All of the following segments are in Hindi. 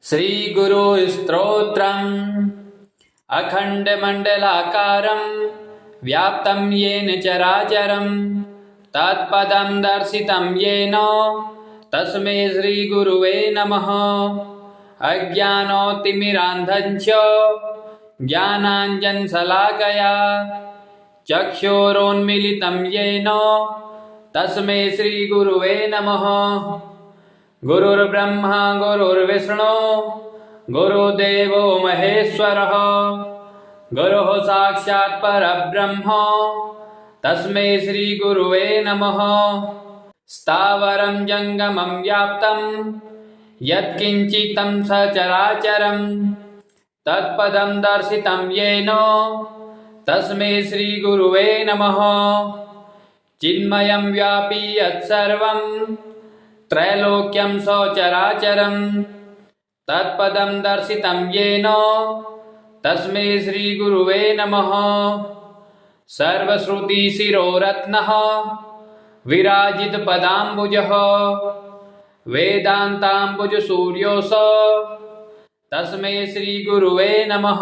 श्रीगुरुस्तोत्रम् अखण्डमण्डलाकारं व्याप्तं येन चराचरं तत्पदं दर्शितं येन तस्मै श्रीगुरुवे नमः। अज्ञानतिमिरान्धञ्च ज्ञानाञ्जनशलाकया चक्षुरोन्मीलितं येन तस्मै श्रीगुरुवे नमः। गुरुर्ब्रह्मा गुरुर्विष्णु गुरुदेवो महेश्वरः गुरुः साक्षात् परब्रह्म तस्मै श्रीगुरुवे नमः। स्थावरं जङ्गमं व्याप्तं यत्किञ्चितं सचराचरं तत्पदं दर्शितं येन तस्मै श्रीगुरुवे नमः। चिन्मयं व्यापी यत्सर्वं त्रैलोक्यं सचराचरं तत्पदं दर्शितं येन तस्मै श्रीगुरुवे नमः। सर्वश्रुतिशिरोरत्नः विराजितपदाम्बुजः वेदान्ताम्बुजसूर्योऽसौ तस्मै श्रीगुरुवे नमः।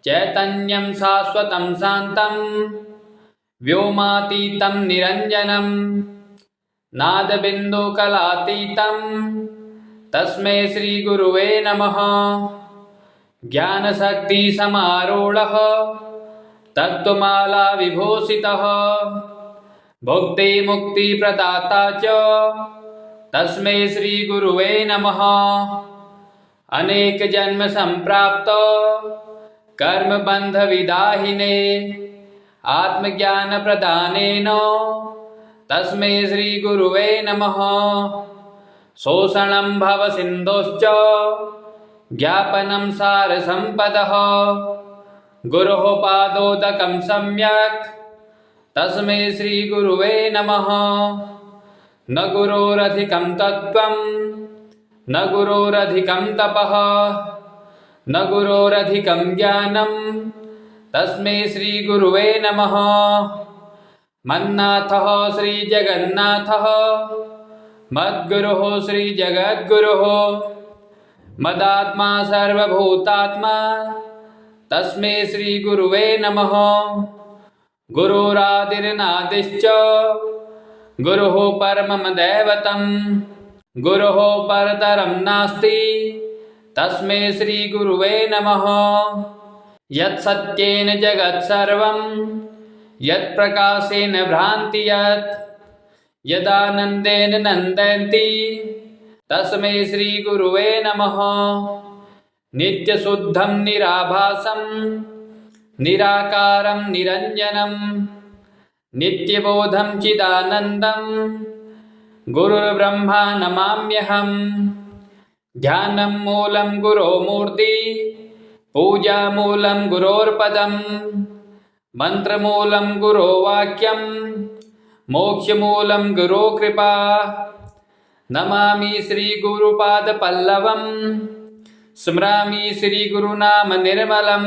चैतन्यं शाश्वतं शान्तं व्योमातीतं निरञ्जनं नादबिन्दुकलातीतं तस्मै श्रीगुरुवे नमः। ज्ञानशक्तिसमारूढः तत्त्वमाला विभूषितः भुक्तिमुक्तिप्रदाता च तस्मै श्रीगुरुवे नमः। अनेकजन्मसम्प्राप्तो कर्मबन्धविदाहिने आत्मज्ञानप्रदानेन तस्मै श्रीगुरुवे नमः। शोषणं भवसिन्धोश्च ज्ञापनं सारसम्पदः गुरोः पादोदकं सम्यक् तस्मै श्रीगुरुवे नमः। न गुरोरधिकं तत्त्वं न गुरोरधिकं तपः न गुरोरधिकं ज्ञानं तस्मै श्रीगुरुवे नमः। मन्नाथः श्रीजगन्नाथः मद्गुरुः श्रीजगद्गुरुः मदात्मा सर्वभूतात्मा तस्मै श्रीगुरुवे नमः। गुरुरादिर्नादिश्च गुरुः परमं दैवतं गुरुः परतरं नास्ति तस्मै श्रीगुरुवे नमः। यत्सत्येन जगत्सर्वं यत्प्रकाशेन भ्रान्ति यदानन्देन नन्दन्ति तस्मै श्रीगुरुवे नमः। नित्यशुद्धं निराभासं निराकारं निरञ्जनं नित्यबोधं चिदानन्दं गुरुर्ब्रह्मा नमाम्यहं। ध्यानं मूलं गुरोर्मूर्ति पूजामूलं गुरोर्पदं मन्त्रमूलं गुरोर्वाक्यं मोक्षमूलं गुरोकृपा। नमामि श्रीगुरुपादपल्लवं स्मरामि श्रीगुरुनाम निर्मलं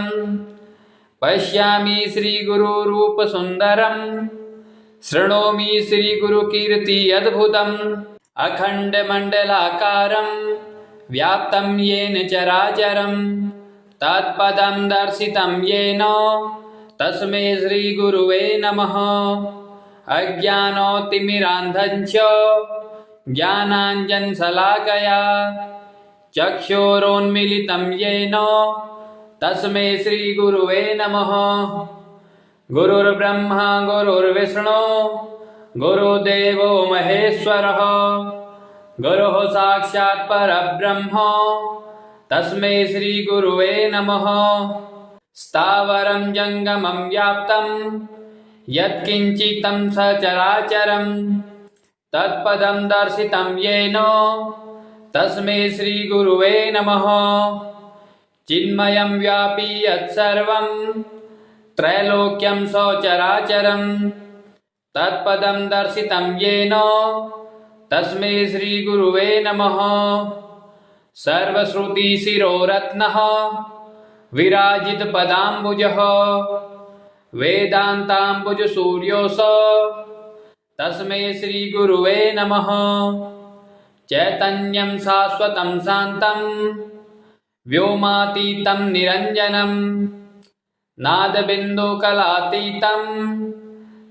पश्यामि श्रीगुरुरूपसुन्दरं शृणोमि श्रीगुरुकीर्ति अद्भुतम्। अखण्डमण्डलाकारं व्याप्तं येन चराचरं तत्पदं दर्शितं येन तस्मै श्रीगुरुवे नमः। अज्ञानतिमिरान्धञ्च ज्ञानाञ्जनशलाकया चक्षुरोन्मीलितं येन तस्मै श्रीगुरुवे नमः। गुरुर्ब्रह्मा गुरुर्विष्णु गुरुदेवो महेश्वरः गुरुः साक्षात् परब्रह्म तस्मै श्रीगुरुवे नमः। स्थावरं जङ्गमं व्याप्तं यत्किञ्चितं सचराचरं तत्पदं दर्शितं येन तस्मै श्रीगुरुवे नमः। चिन्मयं व्यापी यत्सर्वं त्रैलोक्यं सचराचरं तत्पदं दर्शितं येन तस्मै श्रीगुरुवे नमः। सर्वश्रुतिशिरोरत्नः विराजितपदाम्बुजः वेदान्ताम्बुजसूर्योऽसौ तस्मै श्रीगुरुवे नमः। चैतन्यं शाश्वतं शान्तं व्योमातीतं निरञ्जनं नादबिन्दुकलातीतं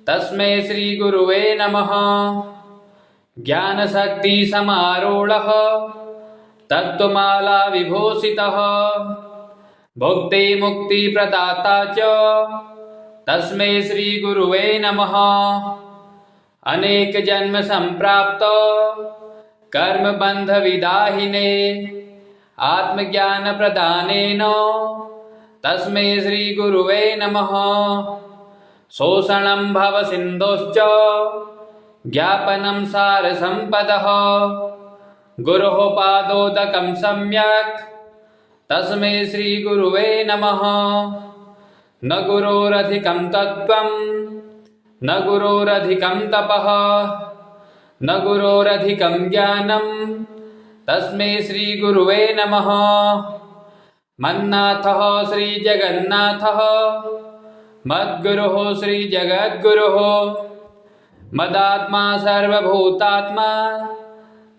तस्मै श्रीगुरुवे नमः। ज्ञानशक्तिसमारूढः तत्त्वमाला विभूषितः भुक्तिमुक्तिप्रदाता च तस्मै श्रीगुरुवे नमः। अनेकजन्म सम्प्राप्त कर्मबन्धविदाहिने आत्मज्ञानप्रदानेन तस्मै श्रीगुरुवे नमः। शोषणं भवसिन्धोश्च ज्ञापनं सारसम्पदः गुरोः पादोदकं सम्यक् तस्मै श्रीगुरुवे नमः। न गुरोरधिकं तत्त्वं न गुरोरधिकं तपः न गुरोरधिकं ज्ञानं तस्मै श्रीगुरुवे नमः। मन्नाथः श्रीजगन्नाथः मद्गुरुः श्रीजगद्गुरुः मदात्मा सर्वभूतात्मा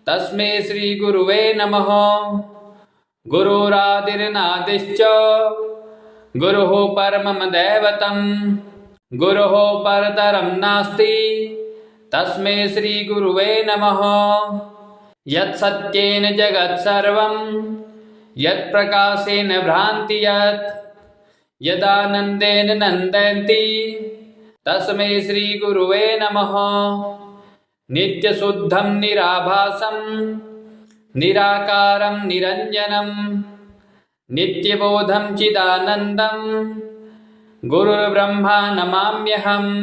तस्मै श्रीगुरुवे नमः। गुरुरादिर्नादिश्च गुरुः परमं दैवतं गुरुः परतरं नास्ति तस्मै श्रीगुरुवे नमः। यत्सत्येन जगत्सर्वं यत्प्रकाशेन भ्रान्ति यत् यदानन्देन नन्दन्ति तस्मै श्रीगुरुवे नमः। नित्यशुद्धं निराभासं निराकारं निरञ्जनं नित्यबोधं चिदानन्दं गुरुर्ब्रह्मा नमाम्यहम्।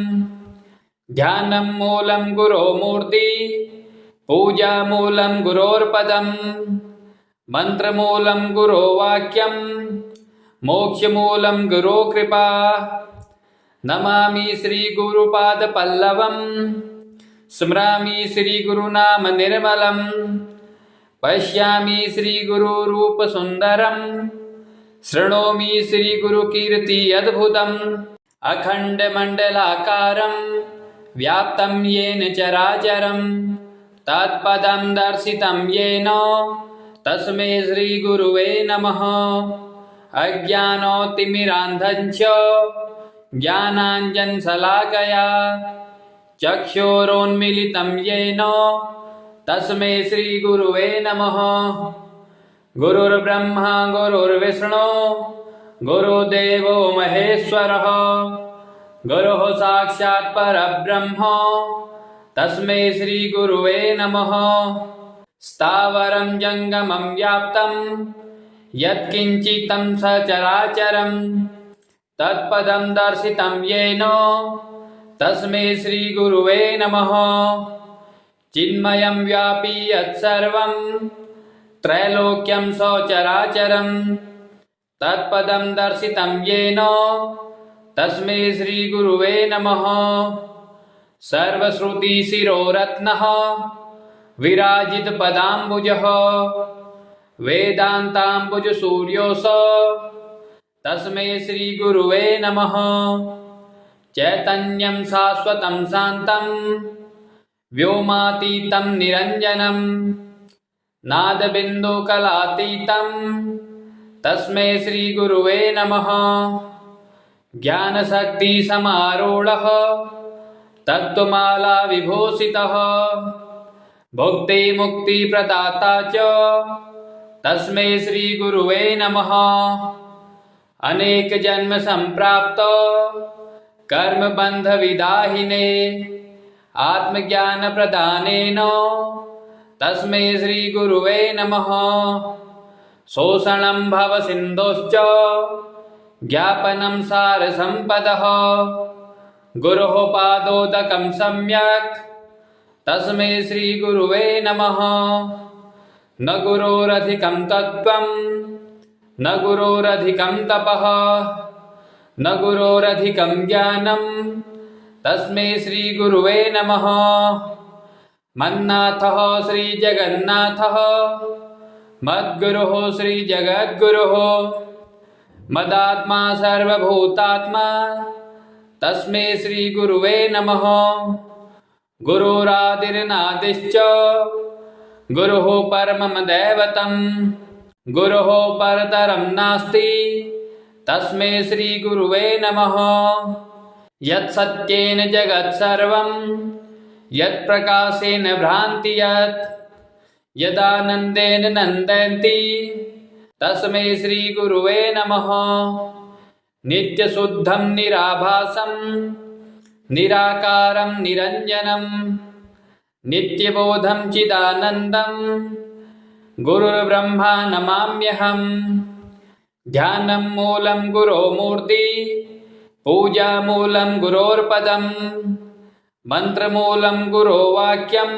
ध्यानं मूलं गुरोः मूर्ति पूजा मूलं गुरोर्पदं मन्त्रमूलं गुरोः वाक्यं मोक्षमूलं गुरोः कृपा। नमामि श्रीगुरुपादपल्लवं स्मरामि श्रीगुरुनाम निर्मलं पश्यामि श्रीगुरुरूपसुन्दरं शृणोमि श्रीगुरुकीर्ति अद्भुतम्। अखण्डमण्डलाकारं व्याप्तं येन चराचरं तत्पदं दर्शितं येन तस्मै श्रीगुरुवे नमः। अज्ञानतिमिरान्धं च ज्ञानाञ्जनशलाकया चक्षुरोन्मीलितं येन तस्मै श्रीगुरुवे नमः। गुरुर्ब्रह्मा गुरुर्विष्णु गुरुदेवो महेश्वरः गुरुः साक्षात् परब्रह्म तस्मै श्रीगुरुवे नमः। स्थावरं जङ्गमं व्याप्तं यत्किञ्चितं सचराचरं तत्पदं दर्शितं येन तस्मै श्रीगुरुवे नमः। चिन्मयं व्यापी यत्सर्वं त्रैलोक्यं सचराचरं तत्पदं दर्शितं येन तस्मै श्रीगुरुवे नमः। सर्वश्रुतिशिरोरत्नः विराजितपदाम्बुजः वेदान्ताम्बुजसूर्योऽसौ तस्मै श्रीगुरुवे नमः। चैतन्यं शाश्वतं शान्तं व्योमातीतं निरञ्जनं नादबिन्दुकलातीतं तस्मै श्रीगुरुवे नमः। ज्ञानशक्तिसमारूढः तत्त्वमाला विभूषितः भुक्तिमुक्तिप्रदाता च तस्मै श्रीगुरुवे नमः। अनेकजन्म सम्प्राप्त कर्मबन्धविदाहिने आत्मज्ञानप्रदानेन तस्मै श्रीगुरुवे नमः। शोषणं भवसिन्धोश्च ज्ञापनं सारसम्पदः गुरोः पादोदकं सम्यक् तस्मै श्रीगुरुवे नमः। न गुरोरधिकं तत्त्वं न गुरोरधिकं तपः न गुरोरधिकं ज्ञानं तस्मै श्रीगुरुवे नमः। मन्नाथः श्रीजगन्नाथः मद्गुरुः श्रीजगद्गुरुः मदात्मा सर्वभूतात्मा तस्मै श्रीगुरुवे नमः। गुरुरादिर्नादिश्च गुरुः परमं दैवतं गुरुः परतरं नास्ति तस्मै श्रीगुरुवे नमः। यत्सत्येन जगत्सर्वं यत्प्रकाशेन भ्रान्ति यत् यदानन्देन नन्दन्ति तस्मै श्रीगुरुवे नमः। नित्यशुद्धं निराभासं निराकारं निरञ्जनं नित्यबोधं चिदानन्दं गुरुर्ब्रह्मा नमाम्यहम्। ध्यानं मूलं गुरोर्मूर्ति पूजामूलं गुरोर्पदं मन्त्रमूलं गुरोर्वाक्यं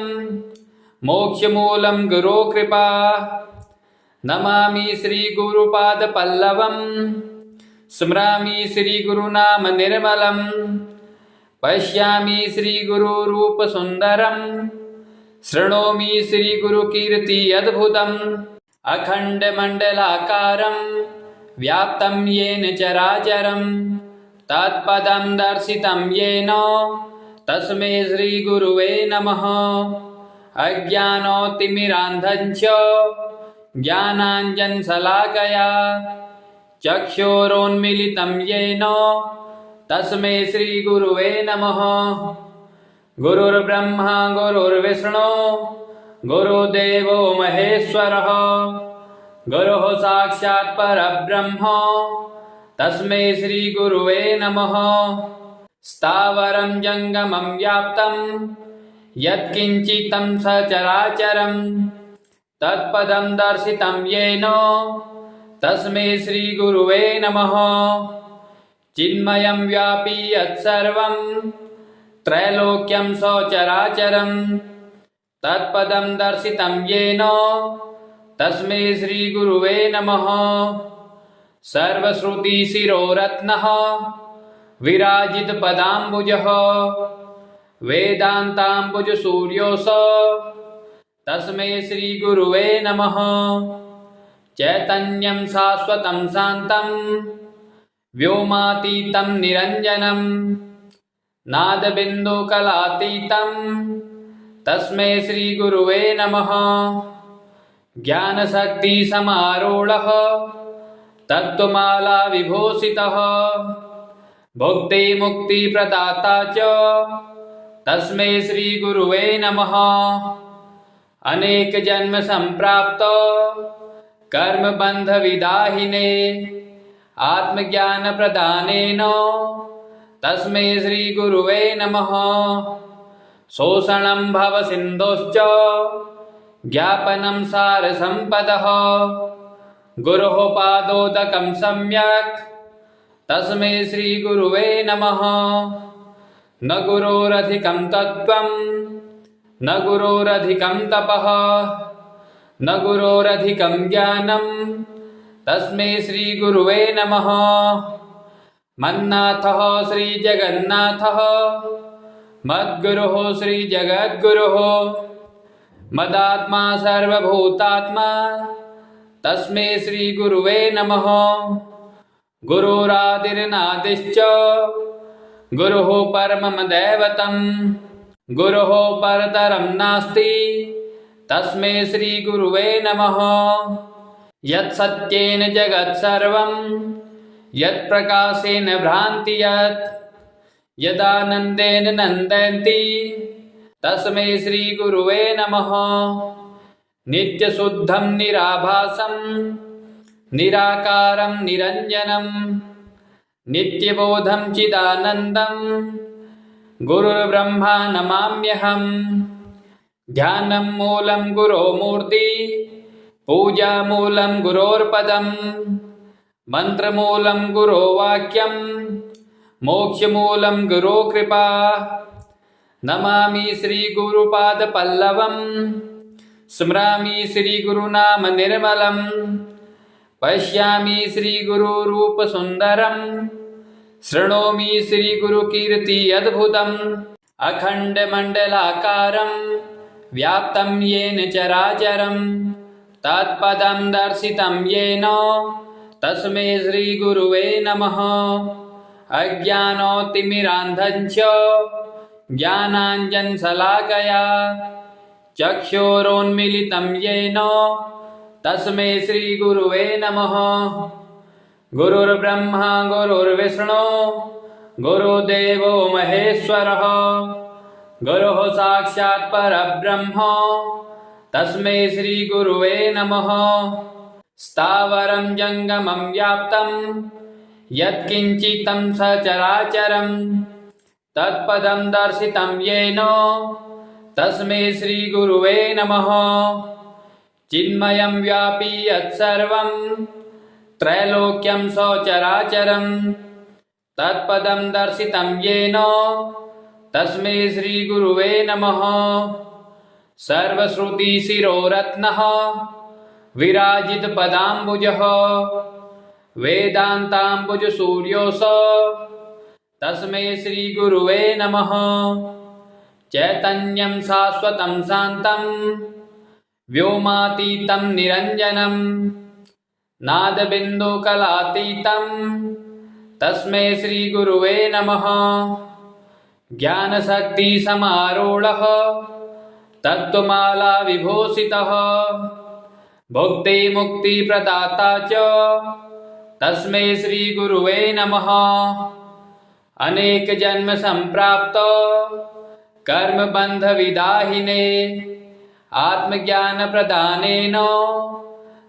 मोक्षमूलं गुरोकृपा। नमामि श्रीगुरुपादपल्लवं स्मरामि श्रीगुरुनाम निर्मलं पश्यामि श्रीगुरुरूपसुन्दरं शृणोमि श्रीगुरुकीर्ति अद्भुतम्। अखण्डमण्डलाकारं व्याप्तं येन चराचरं तत्पदं दर्शितं येन तस्मै श्रीगुरुवे नमः। अज्ञानतिमिरान्धञ्च ज्ञानाञ्जनशलाकया चक्षुरोन्मीलितं येन तस्मै श्रीगुरुवे नमः। गुरुर्ब्रह्मा गुरुर्विष्णु गुरुदेवो महेश्वरः गुरुः साक्षात् परब्रह्म तस्मै श्रीगुरुवे नमः। स्थावरं जङ्गमं व्याप्तं यत्किञ्चितं सचराचरं तत्पदं दर्शितं येन तस्मै श्रीगुरुवे नमः। चिन्मयं व्यापी यत्सर्वं त्रैलोक्यं सचराचरं तत्पदं दर्शितं येन तस्मै श्रीगुरुवे नमः। सर्वश्रुतिशिरोरत्नः विराजितपदाम्बुजः वेदान्ताम्बुजसूर्योऽसौ तस्मै श्रीगुरुवे नमः। चैतन्यं शाश्वतं शान्तं व्योमातीतं निरञ्जनं नादबिन्दुकलातीतं तस्मै श्रीगुरुवे नमः। ज्ञानशक्तिसमारूढः तत्त्वमाला विभूषितः भुक्तिमुक्तिप्रदाता च तस्मै श्रीगुरुवे नमः। अनेकजन्मसम्प्राप्तो कर्मबन्धविदाहिने आत्मज्ञानप्रदानेन तस्मै श्रीगुरुवे नमः। शोषणं भवसिन्धोश्च ज्ञापनं सारसम्पदः गुरोः पादोदकं सम्यक् तस्मै श्रीगुरुवे नमः। न गुरोरधिकं तत्त्वं न गुरोरधिकं तपः न गुरोरधिकं ज्ञानं तस्मै श्रीगुरुवे नमः। मन्नाथः श्रीजगन्नाथः मद्गुरुः श्रीजगद्गुरुः मदात्मा सर्वभूतात्मा तस्मै श्रीगुरुवे नमः। गुरुरादिर्नादिश्च गुरुः परमं दैवतं गुरुः परतरं नास्ति तस्मै श्रीगुरुवे नमः। यत्सत्येन जगत्सर्वं यत्प्रकाशेन भ्रान्ति यत् यदानन्देन नन्दन्ति तस्मै श्रीगुरुवे नमः। नित्यशुद्धं निराभासं निराकारं निरञ्जनं नित्यबोधं चिदानन्दं गुरुर्ब्रह्मा नमाम्यहम्। ध्यानं मूलं गुरोर्मूर्ति पूजामूलं गुरोर्पदं मन्त्रमूलं गुरोर्वाक्यं मोक्षमूलं गुरोकृपा। नमामि श्रीगुरुपादपल्लवं स्मरामि श्रीगुरुनाम निर्मलं पश्यामि श्रीगुरुरूपसुन्दरं शृणोमि श्रीगुरुकीर्ति अद्भुतम्। अखण्डमण्डलाकारं व्याप्तं येन चराचरं तत्पदं दर्शितं येन तस्मै श्रीगुरुवे नमः। अज्ञानतिमिरान्धञ्च ज्ञानाञ्जनशलाकया चक्षुरोन्मीलितं येन तस्मै श्रीगुरुवे नमः। गुरुर्ब्रह्मा गुरुर्विष्णु गुरुदेवो महेश्वरः गुरुः साक्षात् परब्रह्म तस्मै श्रीगुरुवे नमः। स्थावरं जङ्गमं व्याप्तं यत्किञ्चितं सचराचरं तत्पदं दर्शितं येन तस्मै श्रीगुरुवे नमः। चिन्मयं व्यापी यत्सर्वं त्रैलोक्यं सचराचरं तत्पदं दर्शितं येन तस्मै श्रीगुरुवे नमः। सर्वश्रुतिशिरोरत्नः विराजितपदाम्बुजः वेदान्ताम्बुजसूर्योऽसौ तस्मै श्रीगुरुवे नमः। चैतन्यं शाश्वतं शान्तं व्योमातीतं निरञ्जनं नादबिन्दुकलातीतं तस्मै श्रीगुरुवे नमः। ज्ञानशक्तिसमारूढः तत्त्वमाला विभूषितः भुक्तिमुक्तिप्रदाता च तस्मै श्रीगुरुवे नमः। अनेकजन्म सम्प्राप्त कर्मबन्धविदाहिने आत्मज्ञानप्रदानेन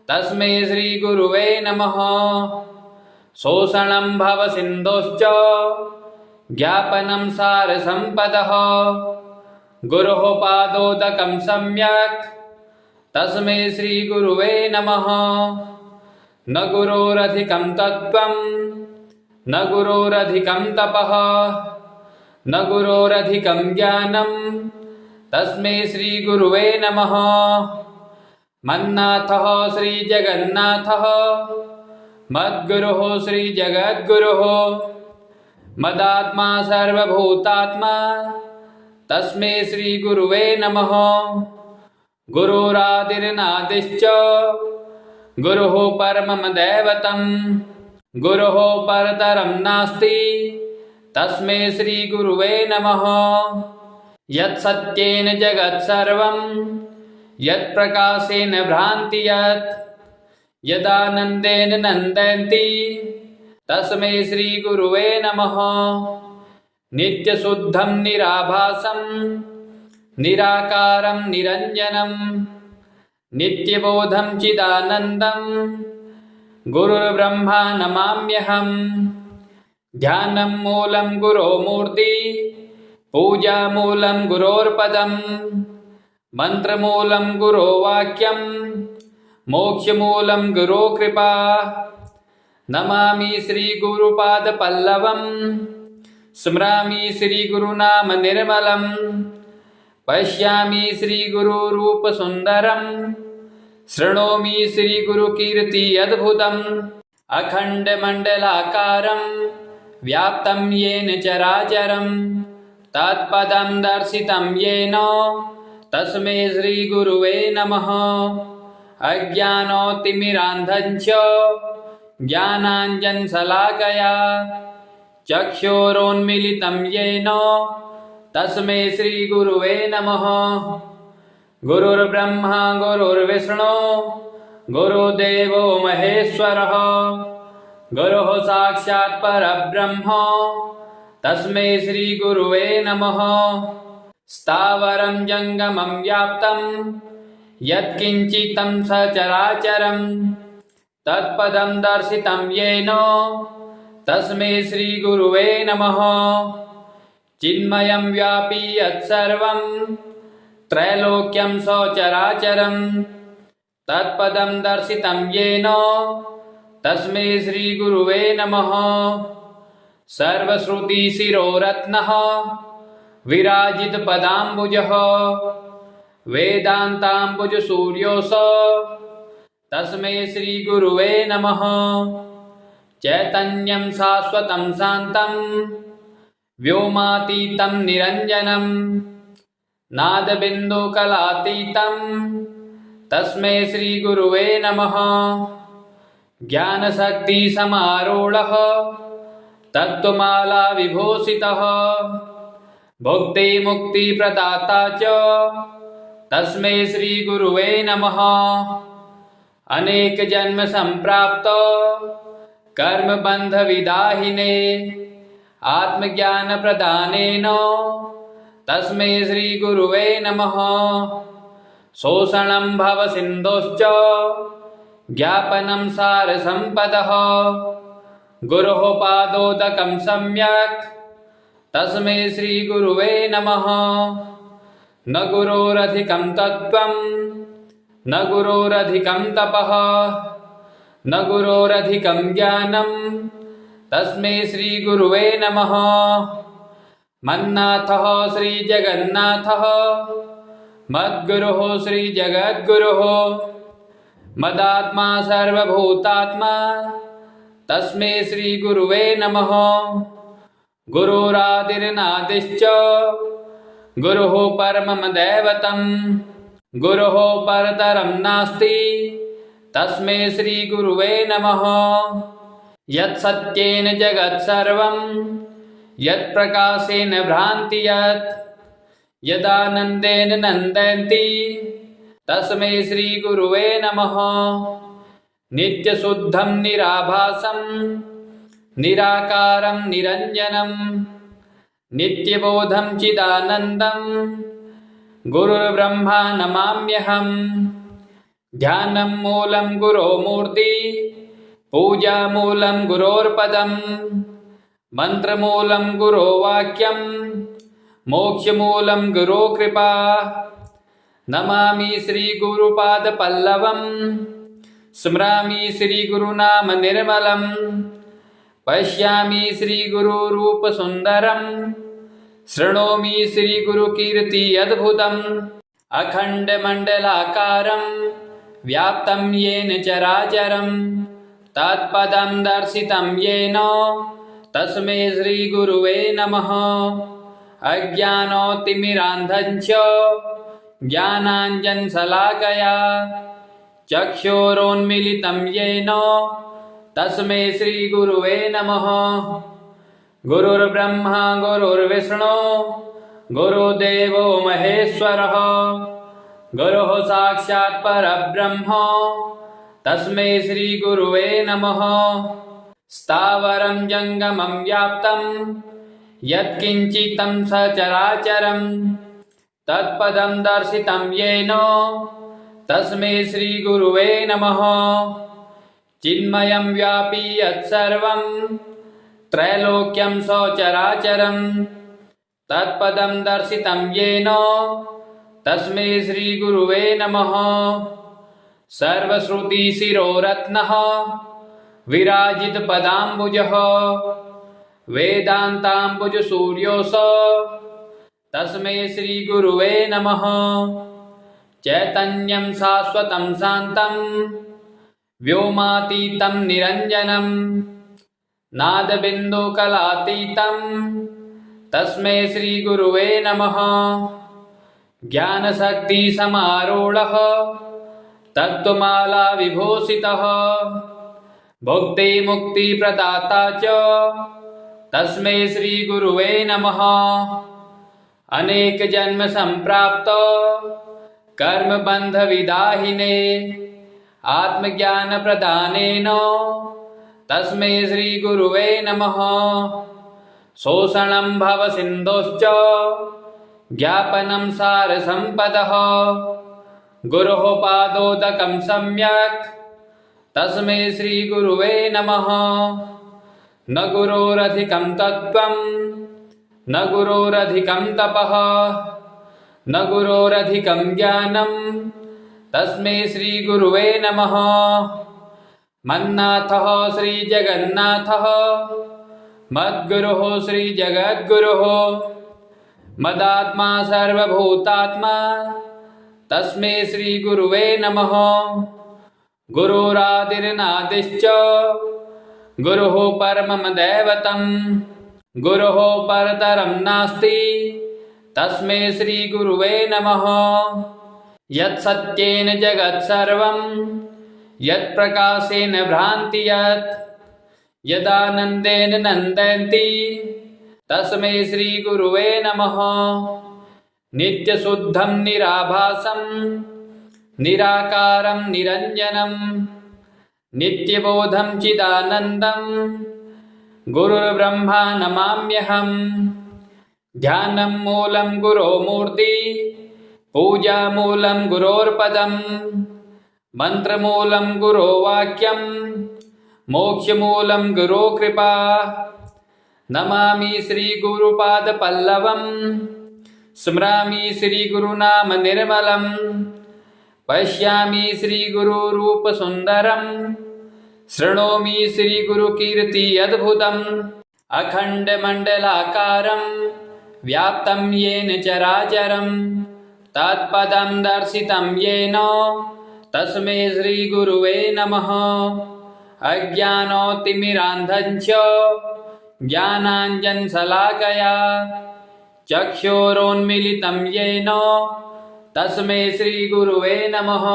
तस्मै श्रीगुरुवे नमः। शोषणं भवसिन्धोश्च ज्ञापनं सारसम्पदः गुरोः पादोदकं सम्यक् तस्मै श्रीगुरुवे नमः। न गुरोरधिकं तत्त्वं न गुरोरधिकं तपः न गुरोरधिकं ज्ञानं तस्मै श्रीगुरुवे नमः। मन्नाथः श्रीजगन्नाथः मद्गुरुः श्रीजगद्गुरुः मदात्मा सर्वभूतात्मा तस्मै श्रीगुरुवे नमः। गुरुरादिर्नादिश्च गुरुः परमं दैवतं गुरुः परतरं नास्ति तस्मै श्रीगुरुवे नमः। यत्सत्येन जगत्सर्वं यत्प्रकाशेन भ्रान्ति यत् यदानन्देन नन्दन्ति तस्मै श्रीगुरुवे नमः। नित्यशुद्धं निराभासं निराकारं निरञ्जनं नित्यबोधं चिदानन्दं गुरुर्ब्रह्मा नमाम्यहम्। ध्यानं मूलं गुरोर्मूर्ति पूजामूलं गुरोर्पदं मन्त्रमूलं गुरोर्वाक्यं मोक्षमूलं गुरोकृपा। नमामि श्रीगुरुपादपल्लवं स्मरामि श्रीगुरुनाम निर्मलं पश्यामि श्रीगुरुरूपसुन्दरं शृणोमि श्रीगुरुकीर्ति अद्भुतम्। अखण्डमण्डलाकारं व्याप्तं येन चराचरं तत्पदं दर्शितं येन तस्मै श्रीगुरुवे नमः। अज्ञानतिमिरान्धं च ज्ञानाञ्जनशलाकया चक्षुरोन्मीलितं येन तस्मै श्रीगुरुवे नमः। गुरुर्ब्रह्मा गुरुर्विष्णु गुरुदेवो महेश्वरः गुरुः साक्षात् परब्रह्म तस्मै श्रीगुरुवे नमः। स्थावरं जङ्गमं व्याप्तं यत्किञ्चितं सचराचरं तत्पदं दर्शितं येन तस्मै श्रीगुरुवे नमः। चिन्मयं व्यापी यत्सर्वं त्रैलोक्यं सचराचरं तत्पदं दर्शितं येन तस्मै श्रीगुरुवे नमः। सर्वश्रुतिशिरोरत्नः विराजितपदाम्बुजः वेदान्ताम्बुजसूर्योऽसौ तस्मै श्रीगुरुवे नमः। चैतन्यं शाश्वतं शान्तं व्योमातीतं निरञ्जनं नादबिन्दुकलातीतं तस्मै श्रीगुरुवे नमः। ज्ञानशक्तिसमारूढः तत्त्वमाला विभूषितः भुक्तिमुक्तिप्रदाता च तस्मै श्रीगुरुवे नमः। अनेक जन्म संप्राप्त कर्मबन्धविदाहिने आत्मज्ञान प्रदानेन तस्मै श्रीगुरुवे नमः। शोषणं भवसिन्धोश्च ज्ञापनं सारसम्पदः गुरोः पादोदकं सम्यक् तस्मै श्रीगुरुवे नमः। न गुरोरधिकं तत्त्वं न गुरोरधिकं तपः न गुरोरधिकं ज्ञानं तस्मै श्रीगुरुवे नमः। मन्नाथः श्रीजगन्नाथः मद्गुरुः श्रीजगद्गुरुः मदात्मा सर्वभूतात्मा तस्मै श्रीगुरुवे नमः। गुरुरादिर्नादिश्च गुरुः परमं दैवतं गुरुः परतरं नास्ति तस्मै श्रीगुरुवे नमः। यत्सत्येन जगत्सर्वं यत्प्रकाशेन भ्रान्ति यत् यदानन्देन नन्दन्ति तस्मै श्रीगुरुवे नमः। नित्यशुद्धं निराभासं निराकारं निरञ्जनं नित्यबोधं चिदानन्दं गुरुर्ब्रह्मा नमाम्यहम्। ध्यानं मूलं गुरोः मूर्ति पूजा मूलं गुरोर्पदं मन्त्रमूलं गुरोः वाक्यं मोक्षमूलं गुरोः कृपा। नमामि श्रीगुरुपादपल्लवं स्मरामि श्रीगुरुनाम निर्मलं पश्यामि श्रीगुरुरूपसुन्दरं शृणोमि श्रीगुरुकीर्ति अद्भुतम्। अखण्डमण्डलाकारं व्याप्तं येन चराचरं तत्पदं दर्शितं येन तस्मै श्रीगुरुवे नमः। अज्ञानतिमिरान्धञ्च ज्ञानाञ्जनशलाकया चक्षुरोन्मीलितं येन तस्मै श्रीगुरुवे नमः। गुरुर्ब्रह्मा गुरुर्विष्णु गुरुदेवो महेश्वरः गुरुः साक्षात् परब्रह्म तस्मै श्रीगुरुवे नमः। स्थावरं जङ्गमं व्याप्तं यत्किञ्चितं सचराचरं तत्पदं दर्शितं येन तस्मै श्रीगुरुवे नमः। चिन्मयं व्यापी यत्सर्वं त्रैलोक्यं सचराचरं तत्पदं दर्शितं येन तस्मै श्रीगुरुवे नमः। सर्वश्रुतिशिरोरत्नः विराजितपदाम्बुजः वेदान्ताम्बुजसूर्योऽसौ तस्मै श्रीगुरुवे नमः। चैतन्यं शाश्वतं शान्तं व्योमातीतं निरञ्जनं नादबिन्दुकलातीतं तस्मै श्रीगुरुवे नमः। ज्ञानशक्तिसमारूढः तत्त्वमाला विभूषितः भुक्तिमुक्तिप्रदाता च तस्मै श्रीगुरुवे नमः। अनेक जन्म संप्राप्त कर्मबन्धविदाहिने आत्मज्ञान प्रदानेन तस्मै श्रीगुरुवे नमः। शोषणं भवसिन्धोश्च ज्ञापनं सारसम्पदः गुरोः पादोदकं सम्यक् तस्मै श्रीगुरुवे नमः। न गुरोरधिकं तत्त्वं न गुरोरधिकं तपः न गुरोरधिकं ज्ञानं तस्मै श्रीगुरुवे नमः। मन्नाथः श्रीजगन्नाथः मद्गुरुः श्रीजगद्गुरुः मदात्मा सर्वभूतात्मा तस्मै श्रीगुरुवे नमः। गुरुरादिर्नादिश्च गुरुः परमं दैवतं गुरुः परतरं नास्ति तस्मै श्रीगुरुवे नमः। यत्सत्येन जगत्सर्वं यत्प्रकाशेन भ्रान्ति यत् यदानन्देन नन्दन्ति तस्मै श्रीगुरुवे नमः। नित्यशुद्धं निराभासं निराकारं निरञ्जनं नित्यबोधं चिदानन्दं गुरुर्ब्रह्मा नमाम्यहम्। ध्यानं मूलं गुरोर्मूर्ति पूजामूलं गुरोर्पदं मन्त्रमूलं गुरोर्वाक्यं मोक्षमूलं गुरोकृपा। नमामि श्रीगुरुपादपल्लवं स्मरामि श्रीगुरुनाम निर्मलं पश्यामि श्रीगुरुरूपसुन्दरं शृणोमि श्रीगुरुकीर्ति अद्भुतम्। अखण्डमण्डलाकारं व्याप्तं येन चराचरं तत्पदं दर्शितं येन तस्मै श्रीगुरुवे नमः। अज्ञानतिमिरान्धं च ज्ञानाञ्जनशलाकया चक्षुरोन्मीलितं येन तस्मै श्रीगुरुवे नमः।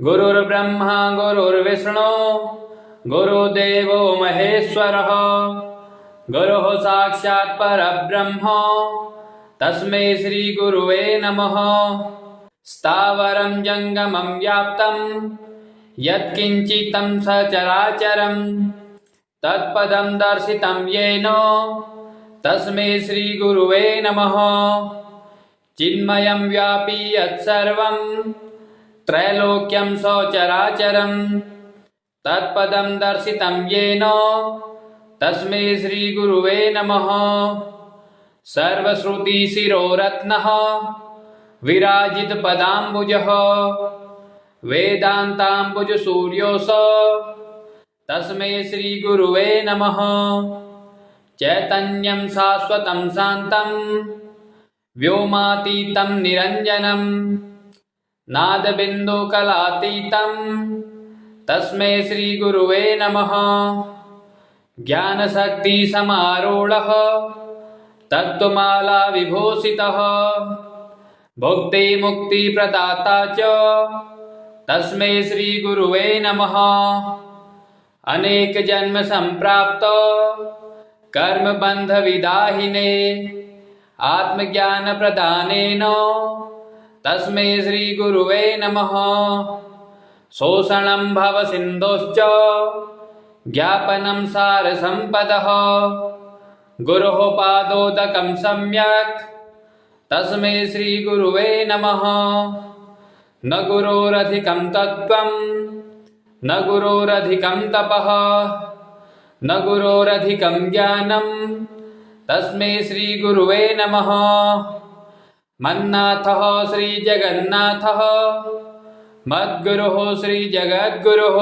गुरुर्ब्रह्मा गुरुर्विष्णु गुरुदेवो महेश्वरः गुरुः साक्षात् परब्रह्म तस्मै श्रीगुरुवे नमः। स्थावरं जङ्गमं व्याप्तं यत्किञ्चितं सचराचरं तत्पदं दर्शितं येन तस्मै श्रीगुरुवे नमः। चिन्मयं व्यापी यत्सर्वं त्रैलोक्यं सचराचरं तत्पदं दर्शितं येन तस्मै श्रीगुरुवे नमः। सर्वश्रुतिशिरोरत्नः विराजितपदाम्बुजः वेदान्ताम्बुजसूर्योऽसौ तस्मै श्रीगुरुवे नमः। चैतन्यं शाश्वतं शान्तं व्योमातीतं निरञ्जनं नादबिन्दुकलातीतं तस्मै श्रीगुरुवे नमः। ज्ञानशक्तिसमारूढः तत्त्वमाला विभूषितः भुक्तिमुक्तिप्रदाता च तस्मै श्रीगुरुवे नमः। अनेकजन्मसम्प्राप्तो कर्मबन्धविदाहिने आत्मज्ञानप्रदानेन तस्मै श्रीगुरुवे नमः। शोषणं भवसिन्धोश्च ज्ञापनं सारसम्पदः गुरोः पादोदकं सम्यक् तस्मै श्रीगुरुवे नमः। न गुरोरधिकं तत्त्वं न गुरोरधिकं तपः न गुरोरधिकं ज्ञानं तस्मै श्रीगुरुवे नमः। मन्नाथः श्रीजगन्नाथः मद्गुरुः श्रीजगद्गुरुः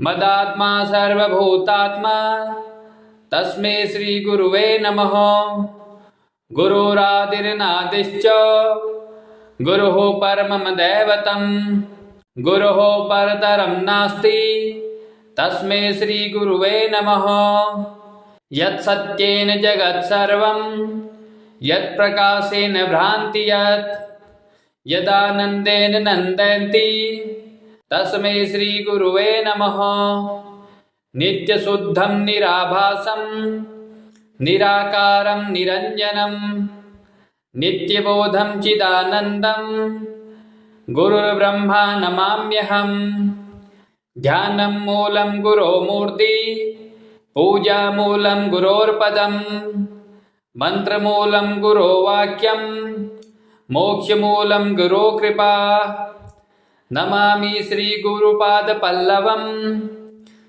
मदात्मा सर्वभूतात्मा तस्मै श्रीगुरुवे नमः। गुरुरादिर्नादिश्च गुरुः परमं दैवतं गुरुः परतरं नास्ति तस्मै श्रीगुरुवे नमः। यत्सत्येन जगत्सर्वं यत्प्रकाशेन भ्रान्ति यत् यदानन्देन नन्दन्ति तस्मै श्रीगुरुवे नमः। नित्यशुद्धं निराभासं निराकारं निरञ्जनं नित्यबोधं चिदानन्दं गुरुर्ब्रह्मा नमाम्यहम्। ध्यानं मूलं गुरोर्मूर्ति पूजामूलं गुरोर्पदं मन्त्रमूलं गुरोर्वाक्यं मोक्षमूलं गुरोकृपा। नमामि श्रीगुरुपादपल्लवं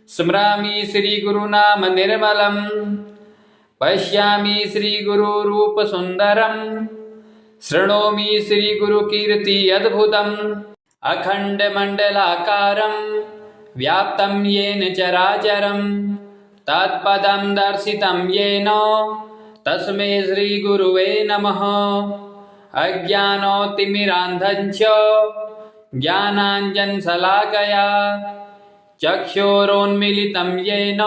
स्मरामि श्रीगुरुनाम निर्मलं पश्यामि श्रीगुरुरूपसुन्दरं शृणोमि श्रीगुरुकीर्ति अद्भुतम्। अखण्डमण्डलाकारं व्याप्तं येन चराचरं तत्पदं दर्शितं येन तस्मै श्रीगुरुवे नमः। अज्ञानतिमिरान्धं च ज्ञानाञ्जनशलाकया चक्षुरोन्मीलितं येन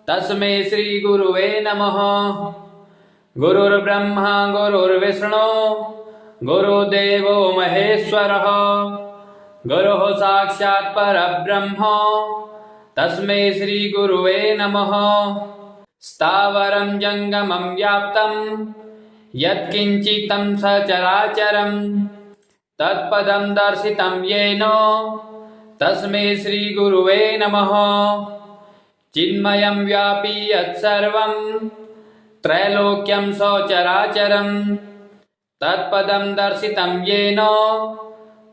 तस्मै श्रीगुरुवे नमः। गुरुर्ब्रह्मा गुरुर्विष्णु गुरुदेवो महेश्वरः गुरुः साक्षात् परब्रह्म तस्मै श्रीगुरुवे नमः। स्थावरं जङ्गमं व्याप्तं यत्किञ्चितं सचराचरं तत्पदं दर्शितं येन तस्मै श्रीगुरुवे नमः। चिन्मयं व्यापी यत्सर्वं त्रैलोक्यं सचराचरं तत्पदं दर्शितं येन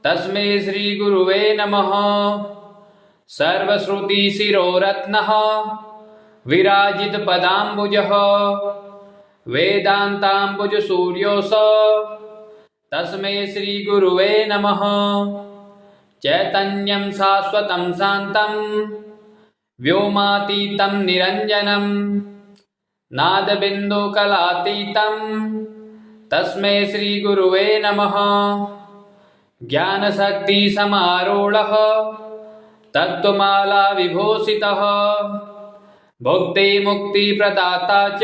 तस्मै श्रीगुरुवे नमः। सर्वश्रुतिशिरोरत्नः विराजितपदाम्बुजः वेदान्ताम्बुजसूर्योऽसौ तस्मै श्रीगुरुवे नमः। चैतन्यं शाश्वतं शान्तं व्योमातीतं निरञ्जनं नादबिन्दुकलातीतं तस्मै श्रीगुरुवे नमः। ज्ञानशक्तिसमारूढः तत्त्वमाला विभूषितः भुक्तिमुक्तिप्रदाता च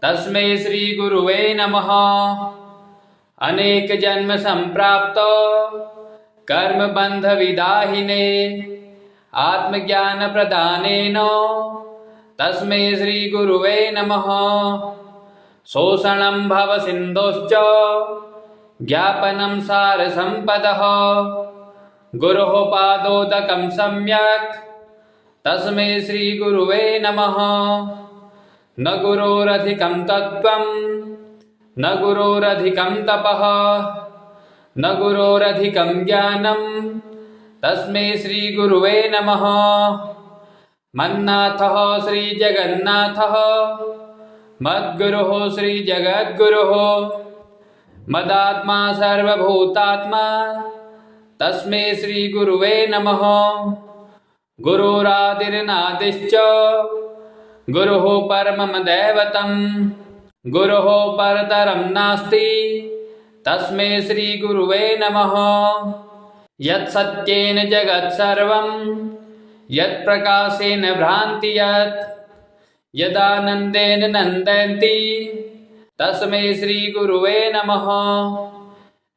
तस्मै श्रीगुरुवे नमः। अनेकजन्म सम्प्राप्तो कर्मबन्धविदाहिने आत्मज्ञानप्रदानेन तस्मै श्रीगुरुवे नमः। शोषणं भवसिन्धोश्च ज्ञापनं सारसम्पदः गुरोः पादोदकं सम्यक् तस्मै श्रीगुरुवे नमः। न गुरोरधिकं तत्त्वं न गुरोरधिकं तपः न गुरोरधिकं ज्ञानं तस्मै श्रीगुरुवे नमः। मन्नाथः श्रीजगन्नाथः मद्गुरुः श्रीजगद्गुरुः मदात्मा सर्वभूतात्मा तस्मै श्रीगुरुवे नमः। गुरुरादिर्नादिश्च गुरुः परमं दैवतं गुरुः परतरं नास्ति तस्मै श्रीगुरुवे नमः। यत्सत्येन जगत्सर्वं यत्प्रकाशेन भ्रान्ति यत् यदानन्देन नन्दन्ति तस्मै श्रीगुरुवे नमः।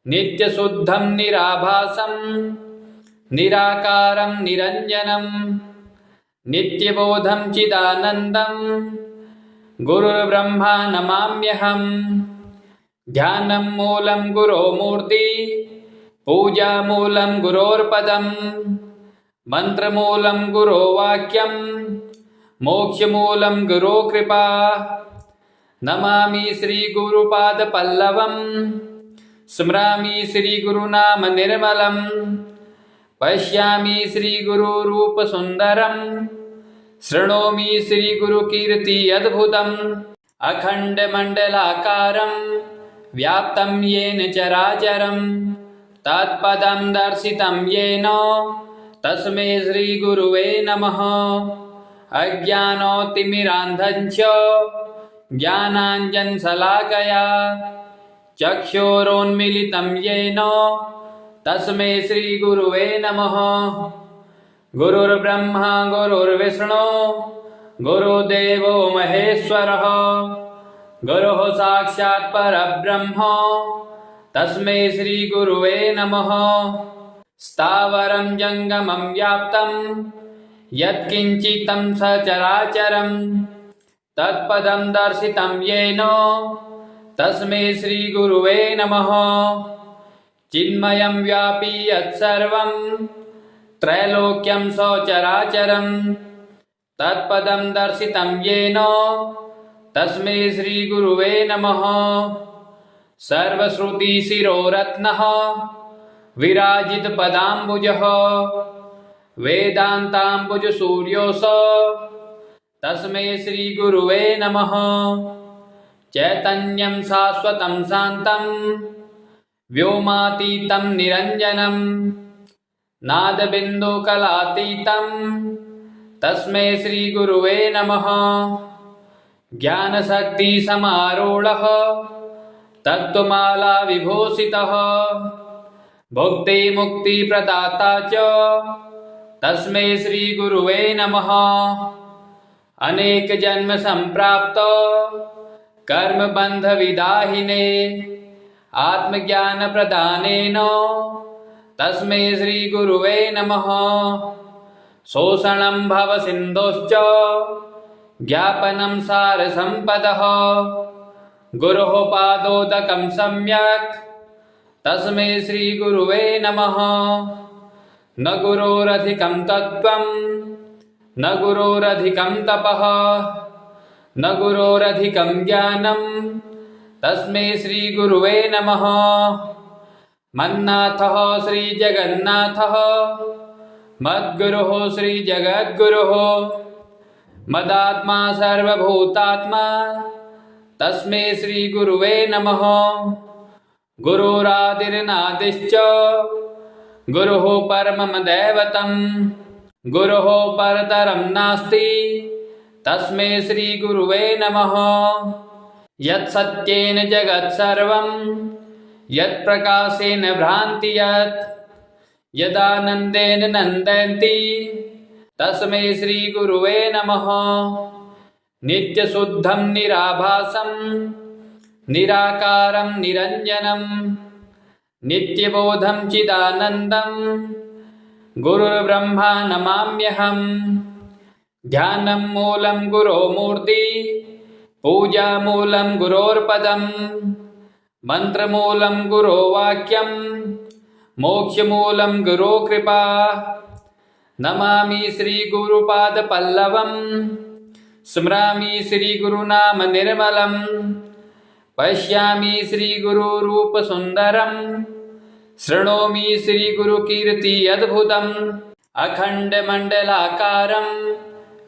नित्यशुद्धं निराभासं निराकारं निरञ्जनं नित्यबोधं चिदानन्दं गुरुर्ब्रह्मा नमाम्यहम्। ध्यानं मूलं गुरोः मूर्ति पूजामूलं गुरोर्पदं मन्त्रमूलं गुरोः वाक्यं मोक्षमूलं गुरोः कृपा। नमामि श्रीगुरुपादपल्लवं स्मरामि श्रीगुरुनाम निर्मलं पश्यामि श्रीगुरुरूपसुन्दरं शृणोमि श्रीगुरुकीर्ति अद्भुतम्। अखण्डमण्डलाकारं व्याप्तं येन चराचरं तत्पदं दर्शितं येन तस्मै श्रीगुरुवे नमः। अज्ञानतिमिरान्धं च ज्ञानाञ्जनशलाकया चक्षुरोन्मीलितं येन तस्मै श्रीगुरुवे नमः। गुरुर्ब्रह्मा गुरुर्विष्णु गुरुदेवो महेश्वरः गुरुः साक्षात् परब्रह्म तस्मै श्रीगुरुवे नमः। स्थावरं जङ्गमं व्याप्तं यत्किञ्चितं सचराचरं तत्पदं दर्शितं येन तस्मै श्रीगुरुवे नमः। चिन्मयं व्यापी यत्सर्वं त्रैलोक्यं सचराचरं तत्पदं दर्शितं येन तस्मै श्रीगुरुवे नमः। सर्वश्रुतिशिरोरत्नः विराजितपदाम्बुजः वेदान्ताम्बुजसूर्योऽसौ तस्मै श्रीगुरुवे नमः। चैतन्यं शाश्वतं शान्तं व्योमातीतं निरञ्जनं नादबिन्दुकलातीतं तस्मै श्रीगुरुवे नमः। ज्ञानशक्तिसमारूढः तत्त्वमाला विभूषितः भुक्तिमुक्तिप्रदाता च तस्मै श्रीगुरुवे नमः। अनेकजन्म सम्प्राप्तो कर्मबन्धविदाहिने आत्मज्ञानप्रदानेन तस्मै श्रीगुरुवे नमः। शोषणं भवसिन्धोश्च ज्ञापनं सारसम्पदः गुरोः पादोदकं सम्यक् तस्मै श्रीगुरुवे नमः। न गुरोरधिकं तत्त्वं न गुरोरधिकं तपः न गुरोरधिकं ज्ञानं तस्मै श्रीगुरुवे नमः। मन्नाथः श्रीजगन्नाथः मद्गुरुः श्रीजगद्गुरुः मदात्मा सर्वभूतात्मा तस्मै श्रीगुरुवे नमः। गुरुरादिर्नादिश्च गुरुः परमं दैवतं गुरुः परतरं नास्ति तस्मै श्रीगुरुवे नमः। यत्सत्येन जगत्सर्वं यत्प्रकाशेन भ्रान्ति यत् यदानन्देन नन्दन्ति तस्मै श्रीगुरुवे नमः। नित्यशुद्धं निराभासं निराकारं निरञ्जनं नित्यबोधं चिदानन्दं गुरुर्ब्रह्मा नमाम्यहं। ध्यानं मूलं गुरोर्मूर्ति पूजामूलं गुरोर्पदं मन्त्रमूलं गुरोर्वाक्यं मोक्षमूलं गुरोकृपा। नमामि श्रीगुरुपादपल्लवं स्मरामि श्रीगुरुनाम निर्मलं पश्यामि श्रीगुरुरूपसुन्दरं शृणोमि श्रीगुरुकीर्ति अद्भुतम्। अखण्डमण्डलाकारं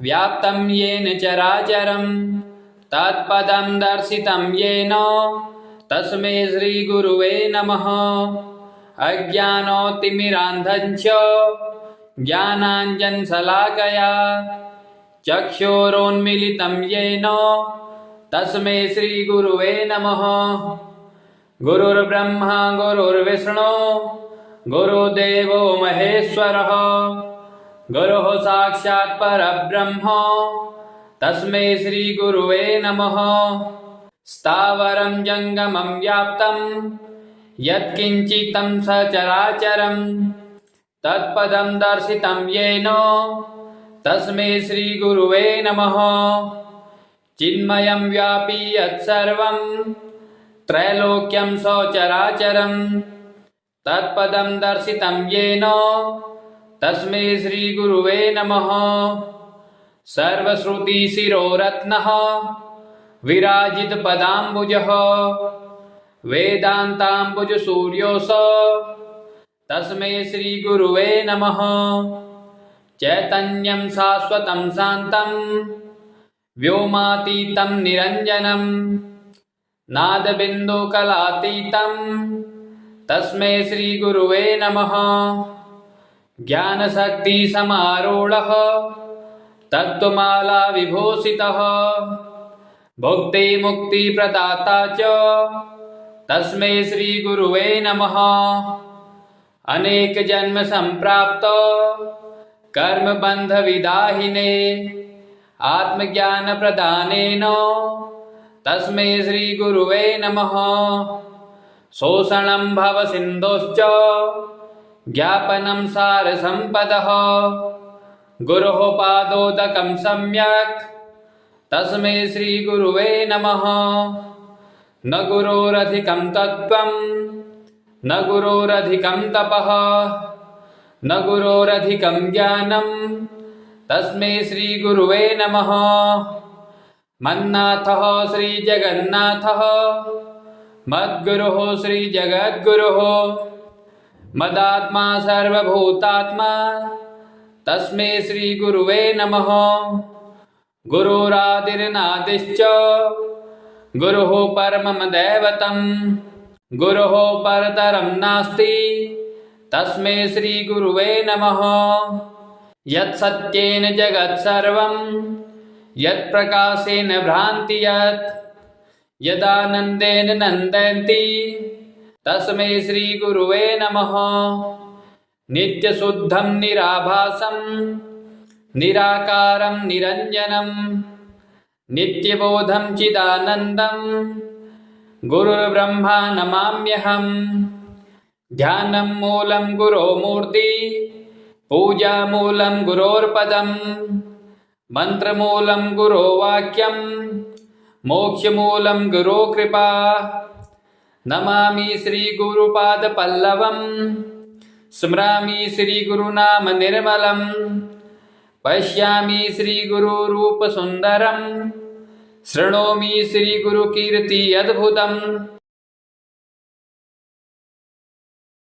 व्याप्तं येन चराचरं तत्पदं दर्शितं येन तस्मै श्रीगुरुवे नमः। अज्ञानतिमिरान्धञ्च ज्ञानाञ्जनशलाकया चक्षुरोन्मीलितं येन तस्मै श्रीगुरुवे नमः। गुरुर्ब्रह्मा गुरुर्विष्णु गुरुदेवो महेश्वरः गुरुः साक्षात् परब्रह्म तस्मै श्रीगुरुवे नमः। स्थावरं जङ्गमं व्याप्तं यत्किञ्चितं सचराचरं तत्पदं दर्शितं येन तस्मै श्रीगुरुवे नमः। चिन्मयं व्यापी यत्सर्वं त्रैलोक्यं सचराचरं तत्पदं दर्शितं येन तस्मै श्रीगुरुवे नमः। सर्वश्रुतिशिरोरत्नः विराजितपदाम्बुजः वेदान्ताम्बुजसूर्योऽसौ तस्मै श्रीगुरुवे नमः। चैतन्यं शाश्वतं शान्तं व्योमातीतं निरञ्जनं नादबिन्दुकलातीतं तस्मै श्रीगुरुवे नमः। ज्ञानशक्तिसमारूढः तत्त्वमाला विभूषितः भुक्तिमुक्तिप्रदाता च तस्मै श्रीगुरुवे नमः। अनेकजन्मसम्प्राप्तो कर्मबन्धविदाहिने आत्मज्ञानप्रदानेन तस्मै श्रीगुरुवे नमः। शोषणं भवसिन्धोश्च ज्ञापनं सारसम्पदः गुरोः पादोदकं सम्यक् तस्मै श्रीगुरुवे नमः। न गुरोरधिकं तत्त्वं न गुरोरधिकं तपः न गुरोरधिकं ज्ञानं तस्मै श्रीगुरुवे नमः। मन्नाथः श्रीजगन्नाथः मद्गुरुः श्रीजगद्गुरुः मदात्मा सर्वभूतात्मा तस्मै श्रीगुरुवे नमः। गुरुरादिर्नादिश्च गुरुः परमं दैवतं गुरुः परतरं नास्ति तस्मै श्रीगुरुवे नमः। यत्सत्येन जगत्सर्वं यत्प्रकाशेन भ्रान्ति यत् यदानन्देन नन्दन्ति तस्मै श्रीगुरुवे नमः। नित्यशुद्धं निराभासं निराकारं निरञ्जनं नित्यबोधं चिदानन्दं गुरुर्ब्रह्मा नमाम्यहं। ध्यानं मूलं गुरोर्मूर्ति पूजामूलं गुरोर्पदं मन्त्रमूलं गुरोर्वाक्यं मोक्षमूलं गुरो कृपा नमामि श्रीगुरुपादपल्लवम् स्मरामि श्रीगुरुनाम निर्मलं पश्यामि श्रीगुरुरूपसुन्दरं शृणोमि श्रीगुरुकीर्ति अद्भुतम्